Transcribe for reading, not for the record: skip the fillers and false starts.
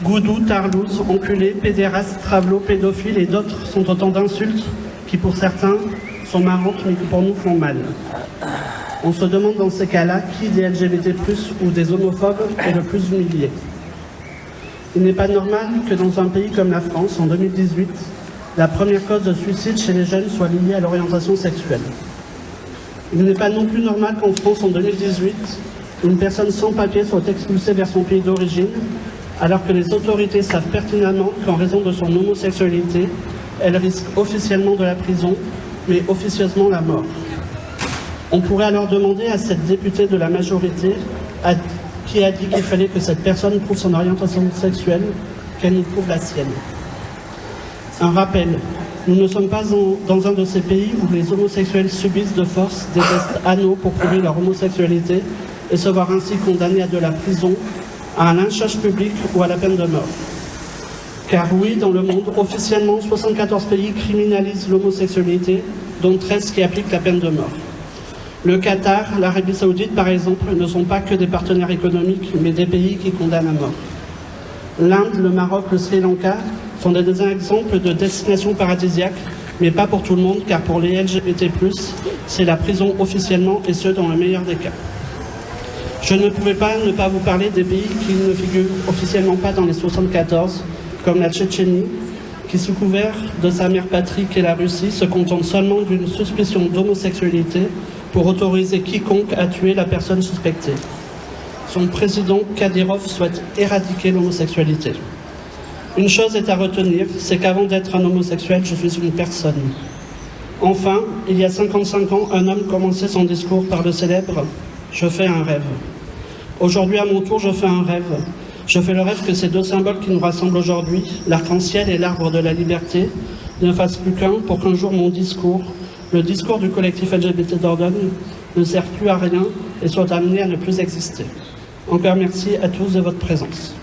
Goudou, tarlouse, enculé, pédéraste, travelot, pédophile et d'autres sont autant d'insultes qui, pour certains, sont marrantes mais qui, pour nous, font mal. On se demande dans ces cas-là qui des LGBT+, ou des homophobes est le plus humilié. Il n'est pas normal que dans un pays comme la France, en 2018, la première cause de suicide chez les jeunes soit liée à l'orientation sexuelle. Il n'est pas non plus normal qu'en France, en 2018, une personne sans papier soit expulsée vers son pays d'origine, alors que les autorités savent pertinemment qu'en raison de son homosexualité, elle risque officiellement de la prison, mais officieusement la mort. On pourrait alors demander à cette députée de la majorité qui a dit qu'il fallait que cette personne prouve son orientation sexuelle, qu'elle nous prouve la sienne. Un rappel, nous ne sommes pas dans un de ces pays où les homosexuels subissent de force des tests anaux pour prouver leur homosexualité et se voir ainsi condamnés à de la prison, à un lynchage public ou à la peine de mort. Car oui, dans le monde, officiellement, 74 pays criminalisent l'homosexualité, dont 13 qui appliquent la peine de mort. Le Qatar, l'Arabie Saoudite, par exemple, ne sont pas que des partenaires économiques, mais des pays qui condamnent à mort. L'Inde, le Maroc, le Sri Lanka sont des exemples de destinations paradisiaques, mais pas pour tout le monde, car pour les LGBT+, c'est la prison officiellement, et ce, dans le meilleur des cas. Je ne pouvais pas ne pas vous parler des pays qui ne figurent officiellement pas dans les 74, comme la Tchétchénie, qui sous couvert de sa mère patrie qu'est la Russie, se contente seulement d'une suspicion d'homosexualité pour autoriser quiconque à tuer la personne suspectée. Son président Kadyrov souhaite éradiquer l'homosexualité. Une chose est à retenir, c'est qu'avant d'être un homosexuel, je suis une personne. Enfin, il y a 55 ans, un homme commençait son discours par le célèbre « Je fais un rêve ». Aujourd'hui, à mon tour, je fais un rêve. Je fais le rêve que ces deux symboles qui nous rassemblent aujourd'hui, l'arc-en-ciel et l'arbre de la liberté, ne fassent plus qu'un pour qu'un jour mon discours, le discours du collectif LGBT Dordogne, ne serve plus à rien et soit amené à ne plus exister. Encore merci à tous de votre présence.